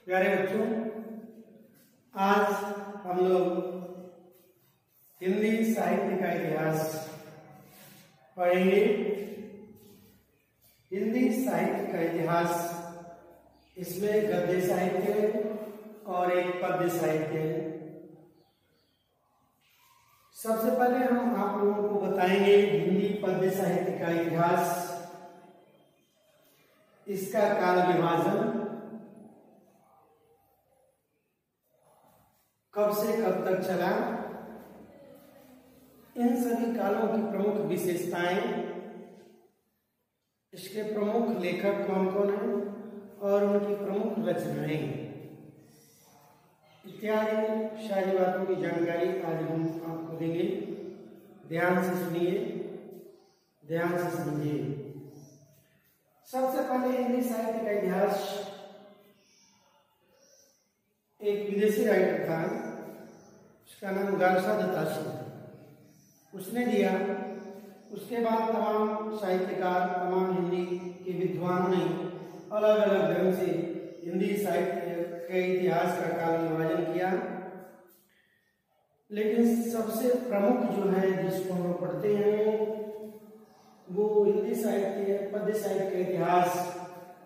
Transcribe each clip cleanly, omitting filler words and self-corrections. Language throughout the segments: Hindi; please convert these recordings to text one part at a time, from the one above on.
प्यारे बच्चों, आज हम लोग हिंदी साहित्य का इतिहास पढ़ेंगे। हिंदी साहित्य का इतिहास, इसमें गद्य साहित्य और एक पद्य साहित्य है। सबसे पहले हम आप लोगों को बताएंगे हिंदी पद्य साहित्य का इतिहास, इसका काल विभाजन, कब से कब तक चला, इन सभी कालों की प्रमुख विशेषताएं, इसके प्रमुख लेखक कौन कौन हैं और उनकी प्रमुख रचनाएं इत्यादि सारी बातों की जानकारी आज हम आपको देंगे। ध्यान से सुनिए, ध्यान से समझिए। सबसे पहले हिंदी साहित्य का इतिहास एक विदेशी राइटर था, उसका नाम गारसा दत्तासी था, उसने दिया। उसके बाद तमाम साहित्यकार, तमाम हिंदी के विद्वानों ने अलग अलग ढंग से हिंदी साहित्य के इतिहास का काल विभाजन किया, लेकिन सबसे प्रमुख जो है जिसको हम लोग पढ़ते हैं वो हिंदी साहित्य पद्य साहित्य का इतिहास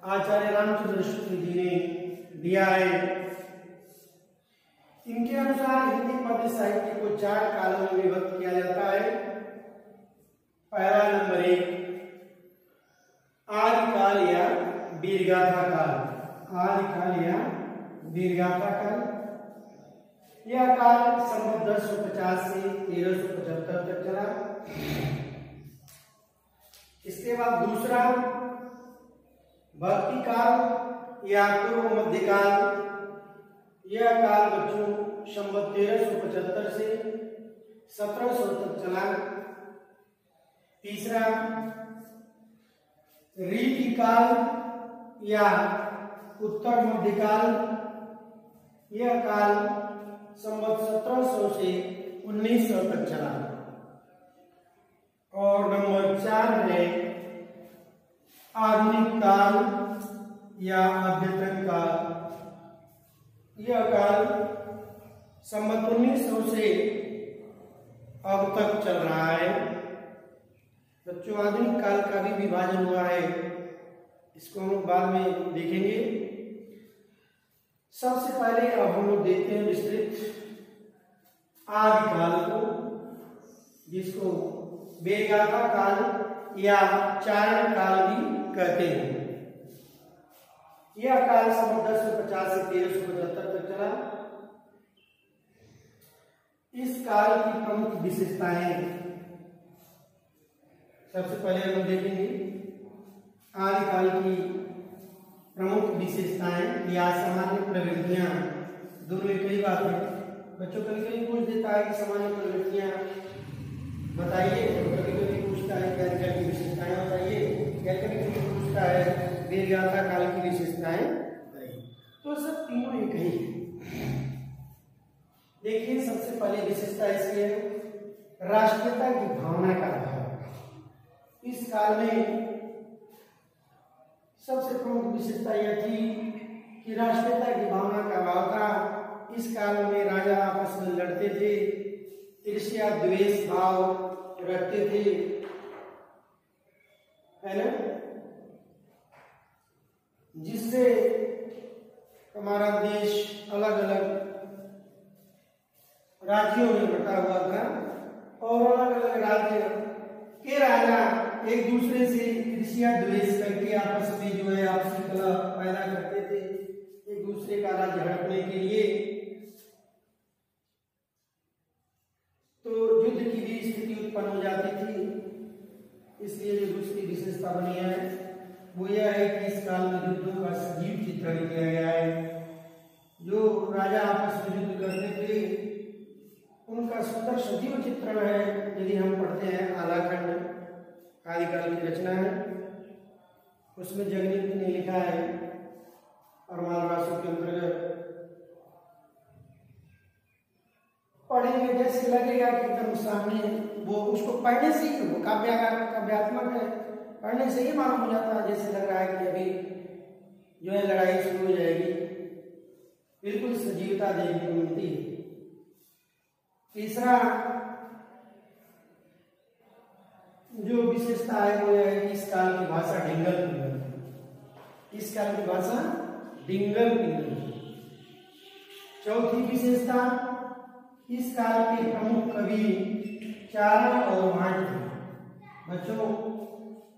आचार्य रामचंद्र शुक्ल जी ने दिया है। इनके अनुसार हिंदी पद्य साहित्य को 4 कालों में विभक्त किया जाता है। पहला नंबर 1 आदिकाल या वीरगाथा काल। आदिकाल या वीरगाथा काल, यह काल संवत 1050 से 1375 तक चला। इसके बाद दूसरा भक्ति काल या पूर्व मध्यकाल, यह काल बच्चों संवत 1375 से 1700 तक चला। तीसरा रीति काल या उत्तर मध्यकाल, यह काल संवत 1700 से 1900 तक चला। और नंबर 4 है आधुनिक काल या अद्यतन काल, यह काल संवत 1900 से अब तक चल रहा है। बच्चों, आधुनिक काल का भी विभाजन हुआ है, इसको हम बाद में देखेंगे। सबसे पहले अब हम लोग देखते हैं विस्तृत आदिकाल को, जिसको वीरगाथा काल या चारण काल भी कहते हैं। यह काल संवत 1050 से 1375 तक चला। इस काल की प्रमुख विशेषताएं सबसे पहले हम देखेंगे। आदिकाल की प्रमुख विशेषताएं या सामान्य प्रवृत्तियां, दोनों एक ही बात है। बच्चों कभी कभी पूछ देता है कि सामान्य प्रवृत्तियां बताइए, कभी कभी पूछता है क्या की विशेषताएं बताइए, क्या कभी कभी पूछता है वीरगाथा काल की विशेषताएं बताइए। तो सब तीनों एक ही है। देखिए, सबसे पहले विशेषता इसकी है राष्ट्रीयता की भावना का अभाव। इस काल में सबसे प्रमुख विशेषता यह थी कि राष्ट्रीयता की भावना का अभाव था। इस काल में राजा आपस में लड़ते थे, ईर्ष्या द्वेष भाव रखते थे, है ना, जिससे हमारा देश अलग अलग राज्यों में बटा हुआ था और अलग अलग राज्य के राजा एक दूसरे से ईर्ष्या द्वेष करके आपस में जो है आपसी कलह पैदा करते थे, एक दूसरे का राज्य हड़पने के लिए। तो युद्ध की भी स्थिति उत्पन्न हो जाती थी। इसलिए जो दूसरी विशेषता बनी है वो यह है कि इस काल में युद्धों का सजीव चित्रण किया गया है। जो राजा आपस में युद्ध करते थे उनका सुंदर सजीव चित्रण है। यदि हम पढ़ते हैं आलाखंड आदिकाल की रचना है, उसमें जगनीत ने लिखा है परमाल रासों के अंतर्गत, पढ़ेंगे जैसे लगेगा कि एकदम सामने, वो उसको पढ़ने से ही, वो काव्यात्मक है, पढ़ने से ही मालूम हो जाता है, जैसे लग रहा है कि अभी जो है लड़ाई शुरू हो जाएगी। बिल्कुल सजीवता देखने को मिलती है। तीसरा जो विशेषता है वो है कि इस काल की भाषा डिंगल पिंगल। इस काल की भाषा डिंगल पिंगल। चौथी विशेषता, इस काल के प्रमुख कवि चारण और भाट थे। बच्चों,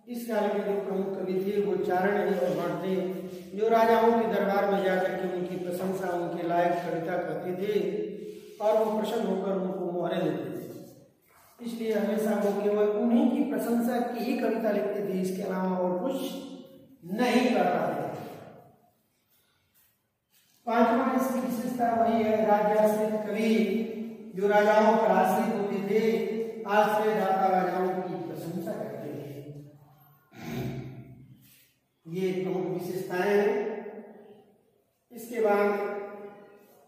इस काल के जो प्रमुख कवि थे वो चारण और भाट थे, जो राजाओं के दरबार में जाकर के उनकी प्रशंसा, उनके लायक कविता करते थे और वो प्रसन्न होकर उनको मोहरें देते थे। इसलिए हमेशा वो केवल उन्हीं की प्रशंसा की ही कविता लिखते थे, इसके अलावा और कुछ नहीं कर पाते थे। पांचवा इसकी विशेषता वही है राज्याश्रित कवि, जो राजाओं पर आश्रित होते थे, आश्रय दाता राजाओं की प्रशंसा करते थे। ये प्रमुख विशेषताएं हैं। इसके बाद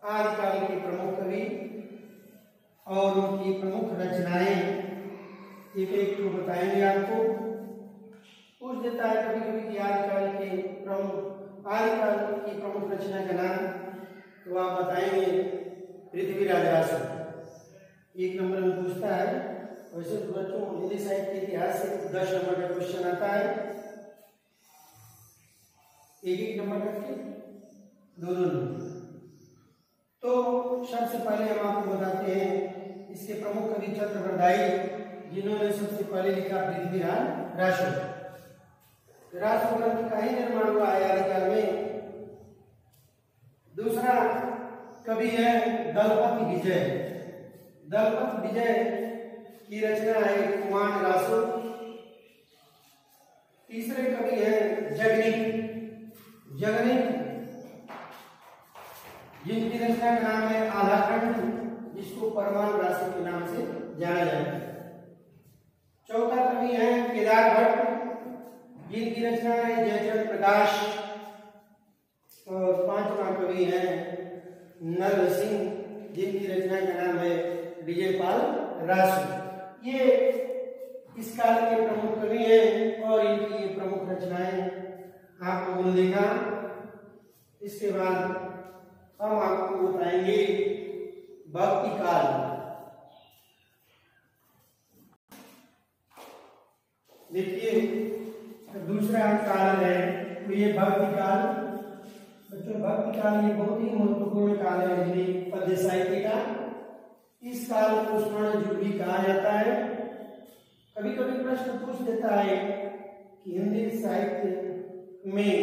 आदिकाल के प्रमुख कवि और उनकी प्रमुख रचनाएं एक एक को बताएंगे आपको। पूछ देता है कभी कभी कि आदिकाल की प्रमुख रचना का नाम, तो आप बताएंगे पृथ्वीराज रासो। एक नंबर में पूछता है। वैसे तो बच्चों हिंदी साहित्य के इतिहास से 10 नंबर का क्वेश्चन आता है, एक नंबर करके दोनों। तो सबसे पहले हम आपको बताते हैं इसके प्रमुख कवि चंद्रवरदाई, जिन्होंने सबसे पहले लिखा पृथ्वीराज रासो। रासो ग्रंथ का ही निर्माण हुआ है आदिकाल में। दूसरा कवि है दलपति विजय। दलपति विजय की रचना है कुमार रासो। तीसरे कवि है जगनिक, जिनकी रचना का नाम है आधाखंड, जिसको परमाणु रासो के नाम से जाना जाता है। चौथा कवि है केदार भट्ट, जिनकी रचना है जयचंद्र प्रकाश। और पांचवा कवि है नरद सिंह, जिनकी रचना का नाम है विजयपाल रासो। ये इस काल के प्रमुख कवि हैं और इनकी ये प्रमुख रचनाएं आप लोगों ने देखा। इसके बाद हम आपको बताएंगे भक्ति काल। देखिए दूसरा काल है तो ये भक्ति काल। बच्चों भक्ति काल ये बहुत ही महत्वपूर्ण काल है हिंदी पद्य साहित्य का। इस काल को स्वर्ण युग भी कहा जाता है। कभी कभी प्रश्न पूछ देता है कि हिंदी साहित्य में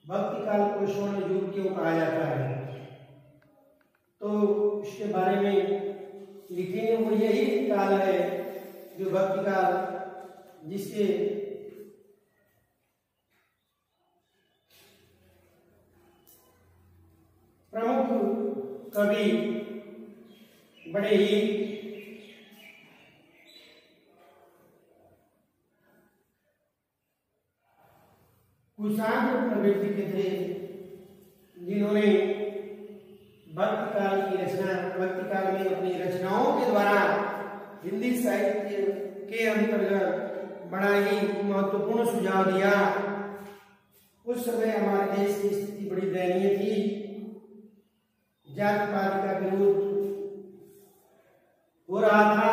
भक्ति काल को स्वर्ण युग क्यों कहा जाता है, तो इसके बारे में लिखेंगे। वो यही काल है जो भक्ति काल, जिसके प्रमुख कवि बड़े ही कुशाग्र प्रवृत्ति के थे, जिन्होंने भक्ति काल में अपनी रचनाओं के द्वारा हिंदी साहित्य के अंतर्गत बड़ा ही महत्वपूर्ण सुझाव दिया। उस समय हमारे देश की स्थिति बड़ी दयनीय थी। जाति पाति का विरोध हो रहा था।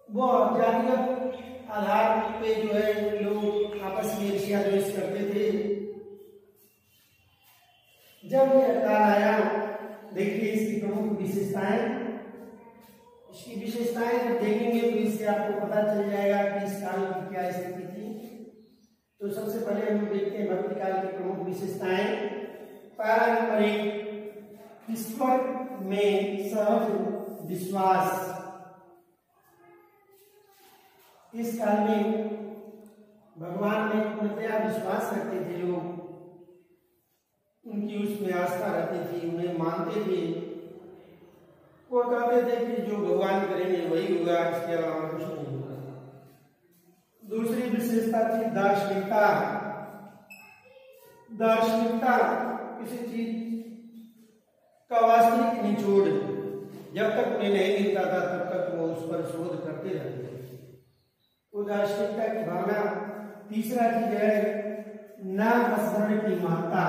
वो जातिगत आधार पे जो है लोग आपस में ईर्ष्या द्वेष करते थे। जब यह काल आया, देखिए इसकी प्रमुख विशेषताएं। इसकी विशेषताएं जब देखेंगे तो इससे आपको पता चल जाएगा कि इस काल की क्या स्थिति थी। तो सबसे पहले हम देखते हैं भक्ति काल की प्रमुख विशेषताएं। पारंपरिक ईश्वर में सहज विश्वास। इस काल में भगवान में पूर्णतया विश्वास रखते थे लोग, उनकी उसमें आस्था रहती थी, उन्हें मानते थे। वो कहते थे कि जो भगवान करेंगे वही होगा, इसके अलावा कुछ नहीं होगा। दूसरी विशेषता थी दार्शनिकता। दार्शनिकता किसी चीज का वास्तविक निचोड़ जब तक उन्हें नहीं मिलता था तब तक वो उस पर शोध करते रहते थे। वो दार्शनिकता की भावना। तीसरा चीज है नामस्मरण की महत्ता।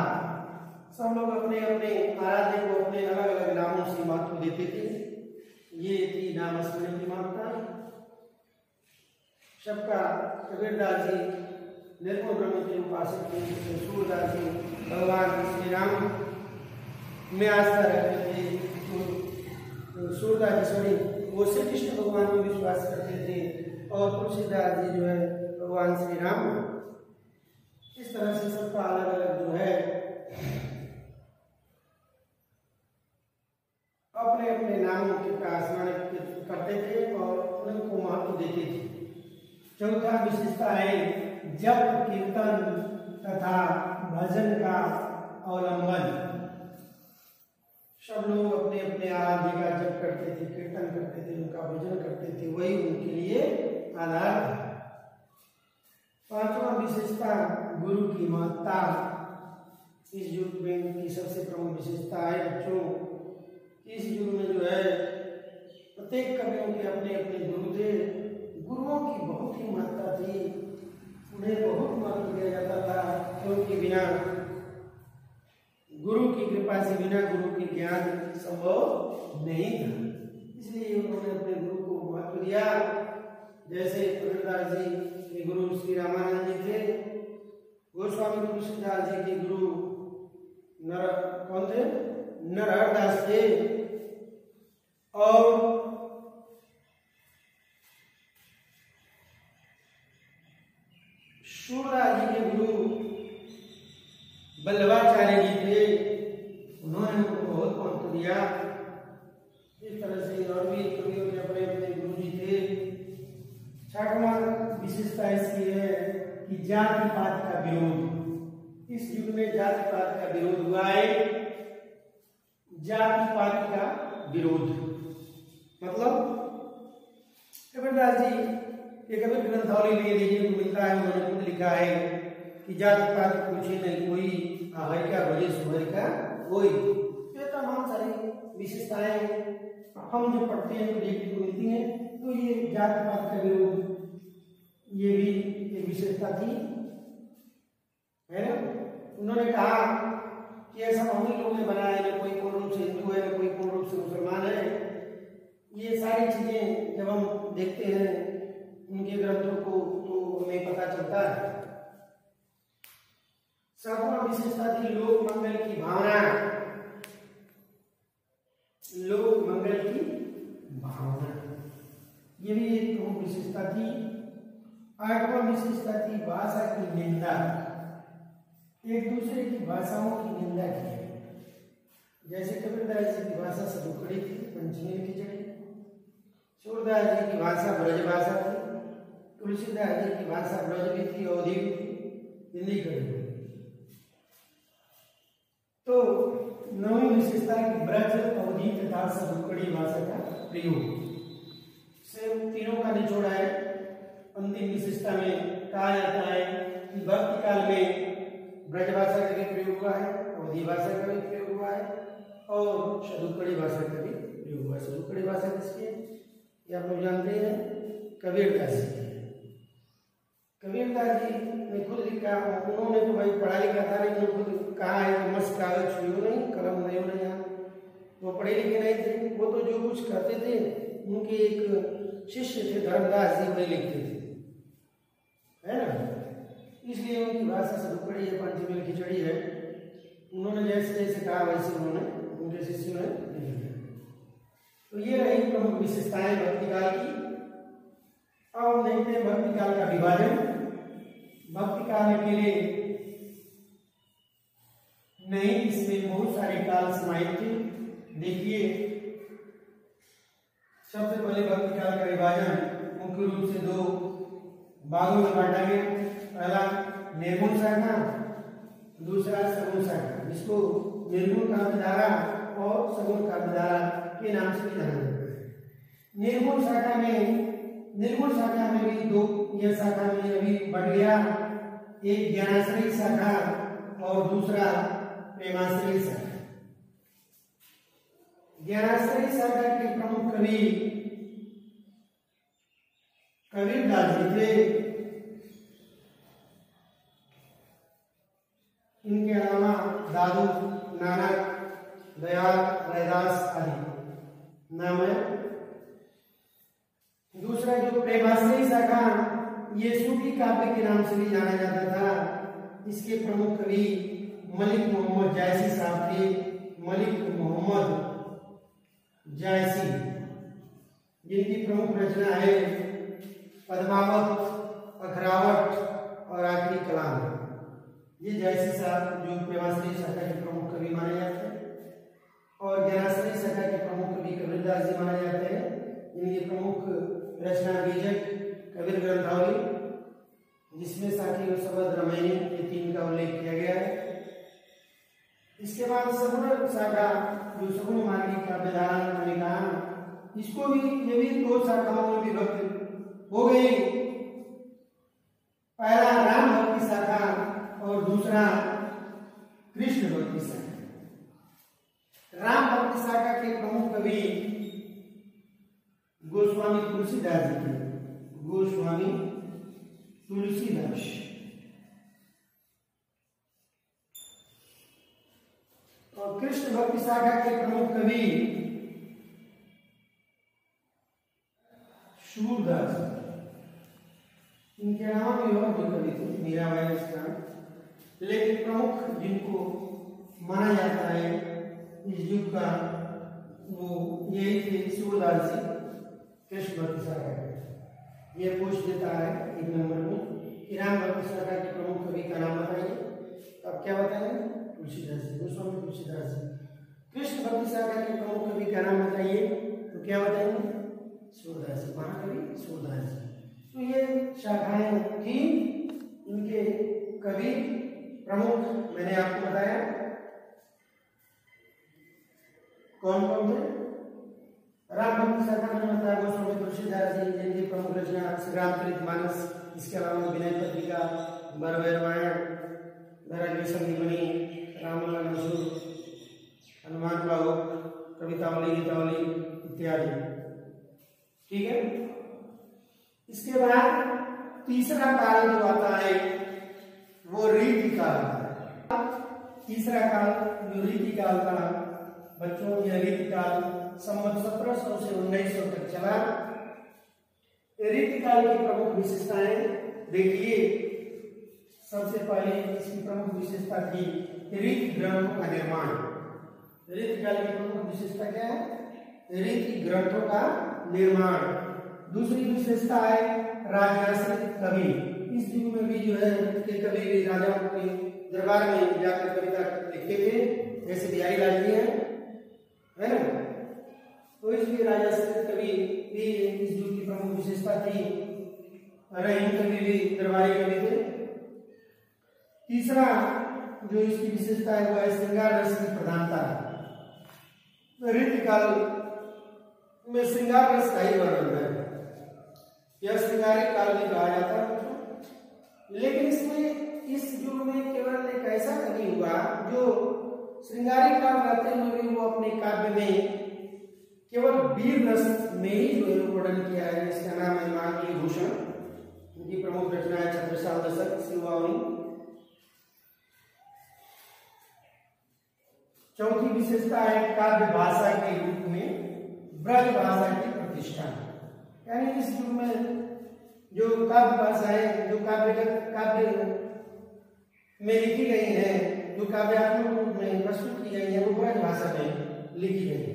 सब लोग अपने अपने आराध्य को अपने अलग अलग नामों से महत्व देते थे। ये थी नामस्मरण की महत्ता। सबका कबीरदास जी निर्गुण ब्रह्म के उपासक थे। सूरदास जी भगवान श्री राम में आस्था रखते थे। सूरदास जी सॉरी वो श्री कृष्ण भगवान में विश्वास करते थे और तुलसीदास जी जो है भगवान श्री राम। इस तरह से सबका अलग अलग जो है अपने अपने नामों का स्मरण करते थे और उनको महत्व देते थे। चौथा विशेषता है जप कीर्तन तथा भजन का अवलंबन। सब लोग अपने अपने आराध्य का जप करते थे, कीर्तन करते थे, उनका भजन करते थे, वही उनके लिए आधार था। पांचवा विशेषता गुरु की महत्ता। इस युग में की सबसे प्रमुख विशेषता है बच्चों, इस युग में जो है प्रत्येक कवियों के अपने अपने गुरु थे। गुरुओं की बहुत ही महत्ता थी, उन्हें बहुत महत्व दिया जाता था, क्योंकि बिना गुरु की कृपा से, बिना गुरु के ज्ञान संभव नहीं था। इसलिए उन्होंने अपने गुरु को महत्व दिया। जैसे कबीरदास जी के गुरु श्री रामानंद जी थे, गोस्वामी तुलसीदास जी के गुरु कौन थे? नरहरदास थे। और सूरदास जी के गुरु वल्लभाचार्य जी थे, उन्होंने उनको बहुत महत्व दिया। इस तरह से और भी कवियों के अपने अपने गुरु जी थे। छठवां विशेषता इसकी है कि जाति पात का विरोध। इस युग में जाति पात का विरोध हुआ है। जाति पात का विरोध मतलब कबीरदास जी के कबीर ग्रंथावली में देखने को मिलता है, उन्होंने खुद लिखा है कि जाति पात पूछे नहीं कोई, हरि का भजे सुहरि का कोई। ये तमाम सारी विशेषताएं हम जो पढ़ते हैं तो देखने को मिलती हैं। तो ये जाति पात का विरोध ये भी एक विशेषता थी, है ना। उन्होंने कहा कि ऐसा हम ही लोगों ने बनाया है, कोई पूर्ण रूप से हिंदू है, कोई पूर्ण रूप से मुसलमान है। ये सारी चीजें जब हम देखते हैं उनके ग्रंथों को तो हमें पता चलता है। सातवां विशेषता थी लोक मंगल की भावना। लोक मंगल की भावना ये भी एक प्रमुख विशेषता थी। आठवां विशेषता थी भाषा की निंदा। एक दूसरे की भाषाओं की निंदा की। जैसे कबीरदास जी की भाषा सदुखड़ी थी, पंचमी में खिचड़ी। सूरदास जी की भाषा ब्रज भाषा थी। तुलसीदास जी की भाषा ब्रज भी थी, अवधी भी थी, हिंदी कड़ी। तो नवीं विशेषता की ब्रज, अवधी तथा सदुखड़ी भाषा का प्रयोग। से तीनों का निचोड़ है। अंतिम विशेषता में कहा जाता है कि भक्ति काल में ब्रज भाषा का भी प्रयोग हुआ है, अवधी भाषा का भी प्रयोग हुआ है और सदुखड़ी भाषा का भी प्रयोग हुआ है। सदुखड़ी भाषा किसकी है ये आप लोग जानते हैं, कबीरदास जी। कबीरदास जी ने खुद लिखा, उन्होंने तो भाई पढ़ा लिखा था, लेकिन खुद कहा है कि मस्त कागज छुइयो नहीं, कलम नहीं होना यहाँ। वो पढ़े लिखे नहीं थे, वो तो जो कुछ करते थे उनके एक शिष्य थे धर्मदास जी, वही लिखते थे, है ना। इसलिए उनकी भाषा सदुखड़ी है, पंचमी में खिचड़ी है। उन्होंने जैसे जैसे कहा वैसे उन्होंने उनके शिष्यों ने लिख दिया। तो ये रही प्रमुख विशेषताएं भक्ति काल की। अब हम देखते हैं भक्ति काल का विभाजन। भक्ति काल के लिए नहीं, इसमें बहुत सारे काल समाहित थे। देखिए सबसे पहले भक्ति काल का विभाजन मुख्य रूप से दो भागों में बांटा गया। पहला निर्गुण शाखा, दूसरा सगुण शाखा, जिसको निर्गुण काव्यधारा और सगुण काव्यधारा के नाम से भी जाना जाता है। निर्गुण शाखा में भी दो, यह शाखा में अभी बढ़ गया, एक ज्ञानाश्रयी शाखा और दूसरा प्रेमाश्रयी शाखा। ज्ञानाश्रयी शाखा के प्रमुख कवि कबीरदास जी थे। इनके अलावा दादू नानक, दयाल, रैदास आदि नाम है। दूसरा जो प्रेमाश्रयी शाखा ये सूफी काव्य के नाम से भी जाना जाता था। इसके प्रमुख कवि मलिक मोहम्मद जायसी साहब थे। मलिक मोहम्मद जायसी, जिनकी प्रमुख रचना है पद्मावत, अखरावट और आखिरी कलाम। ये जायसी साहब जो प्रेमाश्रयी शाखा के प्रमुख कवि माने जाते हैं। और जनाश्रयी शाखा के प्रमुख कवि कबीरदास जी माने जाते हैं। इनकी प्रमुख रचना बीजक, कबीर ग्रंथावली, जिसमें साखी और शबद, रामायणी ये तीन का उल्लेख किया गया है। इसके बाद सगुण शाखा जो सगुण मार्गी काव्यधारा मैंने कहा, इसको भी ये भी दो शाखाओं में विभक्त हो गई। पहला राम भक्ति शाखा और दूसरा कृष्ण भक्ति शाखा। राम भक्ति शाखा के प्रमुख कवि गोस्वामी तुलसीदास जी थे। गोस्वामी तुलसीदास। और कृष्ण भक्ति शाखा के प्रमुख कवि सूरदास। इनके अलावा भी और भी कवि थे, मीराबाई इसका, लेकिन प्रमुख जिनको माना जाता है इस युग का वो यही थे, सूरदास जी, कृष्ण भक्ति शाखा। ये पूछ देता है एक नंबर में कि राम भक्ति शाखा के प्रमुख कवि का नाम बताइए। अब क्या बताएंगे? तुलसीदास जी, गोस्वामी तुलसीदास जी। कृष्ण भक्ति शाखा के प्रमुख कवि का नाम बताइए, तो क्या बताएंगे? सूरदास जी, महाकवि सूरदास जी। तो ये शाखाएं थी, इनके कवि प्रमुख मैंने आपको बताया कौन कौन थे। राम भक्ति शाखा में बताया गोस्वामी तुलसीदास जी, जिनकी प्रमुख रचना रामचरितमानस, इसके अलावा विनय पत्रिका, बरवे रामायण, धराग्नि संगीमणि, रामायण, हनुमान बाहु, कवितावली, गीतावली इत्यादि। ठीक है। इसके बाद तीसरा काल जो आता है वो रीति काल। तीसरा काल जो रीति काल था बच्चों, यह रीति काल संवत 1700 से 1900 तक चला। रीति काल की प्रमुख विशेषताएं देखिए। सबसे पहले इसकी प्रमुख विशेषता थी रीति ग्रंथों का निर्माण। रीति काल की प्रमुख विशेषता क्या है? रीति ग्रंथों का निर्माण। दूसरी विशेषता है राजाश्रित कवि। इस युग में भी जो है के कवि भी राजाओं के दरबार में जाकर कविता लिखते थे, जैसे बिहारी लाल जी है ना। तो इसलिए राजाश्रित कवि भी इस युग की प्रमुख विशेषता थी। रहीम कवि भी दरबारी कवि थे। तीसरा जो इसकी विशेषता है वो है श्रृंगार रस की प्रधानता। रीति काल में श्रृंगार रस का ही वर्णन है, यह श्रृंगारिक काल भी कहा जाता है। लेकिन इसमें इस युग में केवल एक ऐसा कवि हुआ जो श्रृंगारिक काल रहते हुए भी वो अपने काव्य में केवल वीर रस में ही जो है वर्णन किया है। इसका नाम है मांगली भूषण। उनकी प्रमुख रचना है छत्रसाल दशक, शिवावनी। चौथी विशेषता है काव्य भाषा के रूप में ब्रज भाषा की प्रतिष्ठा। यानी इस युग में जो काव्य भाषा है, जो काव्य में लिखी गई है, जो काव्यात्मक रूप में प्रस्तुत की गई है, वो ब्रज भाषा में लिखी गई है।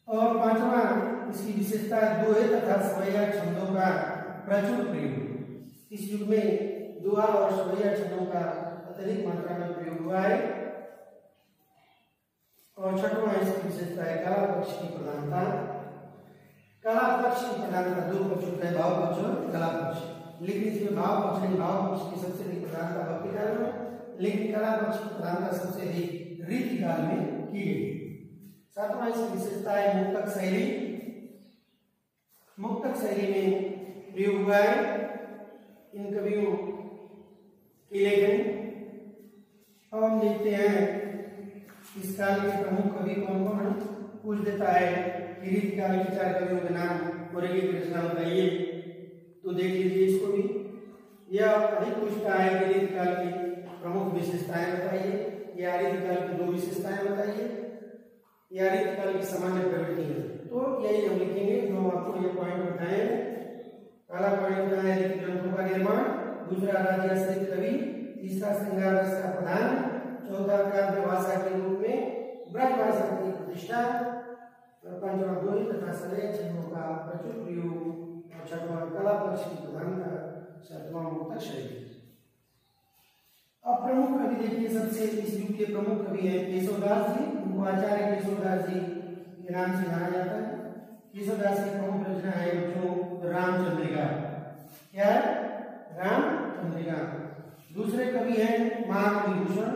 और पांचवा इसकी विशेषता दोहे तथा सवैया छंदों का प्रचुर प्रयोग। इस युग में दोहा और सवैया छंदों का अत्यधिक मात्रा में प्रयोग हुआ है। और छठवां इसकी विशेषता है कला पक्ष की प्रधानता। कला पक्ष की प्रधानता दो पक्ष होता है, भाव पक्ष और कला पक्ष। लेकिन इसमें भाव पक्ष नहीं, भाव पक्ष की सबसे अधिक प्रधानता भक्ति काल में, लेकिन कला पक्ष की प्रधानता सबसे अधिक रीति काल में की गई। सातवां इसकी विशेषता है मुक्तक शैली। मुक्तक शैली में प्रयोग हुआ है इन कवियों की लेखन। अब हम देखते हैं इस काल के प्रमुख कवि कौन कौन है। पूछ देता है कि रीति काल के 4 कवियों के नाम और एक रचना बताइए, तो देख लीजिए इसको भी। यह अधिक पूछता है कि रीति काल की प्रमुख विशेषताएं बताइए। ये आदित्य काल की 2 विशेषताएं बताइए, ये आदित्य काल की सामान्य प्रवृत्ति है। तो यही हम लिखेंगे जो हम आपको ये पॉइंट बताए। पहला पॉइंट बताया आदित्य ग्रंथों का निर्माण, दूसरा राज्याश्रित कवि, तीसरा श्रृंगार रस का प्रधान, चौथा काव्य भाषा के रूप में ब्रजभाषा की प्रतिष्ठा, और पांचवा दोही तथा सलय चिन्हों का प्रचुर प्रयोग, और छठवां कला पक्ष की प्रधानता, सातवां मुक्तक शैली। अब प्रमुख कवि देखिए, सबसे इस युग के प्रमुख कवि हैं केशवदास जी। उनको आचार्य केशवदास जी के नाम से जाना जाता है। केशवदास की प्रमुख रचना है बच्चों रामचंद्रिका। क्या है? रामचंद्रिका। दूसरे कवि हैं महाकविभूषण,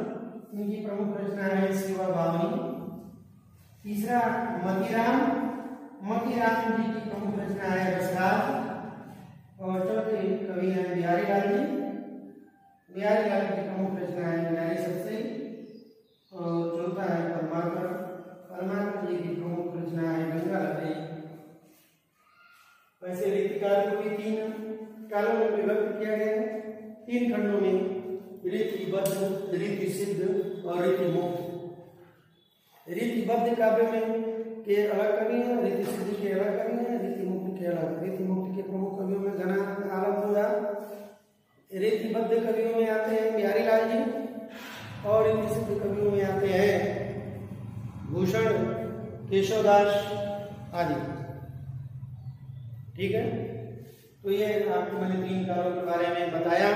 इनकी प्रमुख रचना है सेवा भावनी। तीसरा मतीराम, मतीराम जी की प्रमुख रचना है रसराज। और चौथे कवि हैं बिहारी लाल जी। बिहारी लाल की प्रमुख रचना है न्यारी सतसई। और चौथा है परमाकर, परमाकर जी की प्रमुख रचना है गंगा लहरी। वैसे रीतिकार को भी 3 कालों में विभक्त किया गया है, 3 खंडों में, रीतिबद्ध, रीतिसिद्ध और रीतिमुक्त। रीतिबद्ध काव्य में के अलग कवि हैं, रीतिसिद्ध के अलग कवि हैं, रीतिमुक्त के अलग। रीतिमुक्त के प्रमुख कवियों में घना आलमपुरा। रीतिबद्ध कवियों में आते हैं बिहारी लाल जी, और रीतिसिद्ध कवियों में आते हैं भूषण, केशवदास आदि। ठीक है, तो ये आपको मैंने 3 कालों के बारे में बताया।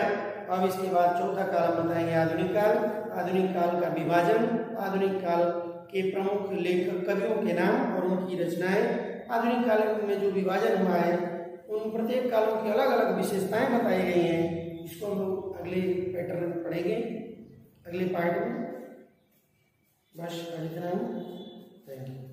अब इसके बाद चौथा काल बताएंगे आधुनिक काल। आधुनिक काल का विभाजन, आधुनिक काल के प्रमुख लेखक कवियों के नाम और उनकी रचनाएं। आधुनिक काल में जो विभाजन हुआ है उन प्रत्येक कालों की अलग अलग विशेषताएं बताई गई हैं। इसको हम लोग अगले पैटर्न में पढ़ेंगे, अगले पार्ट में। बस इतना ही। Thank you.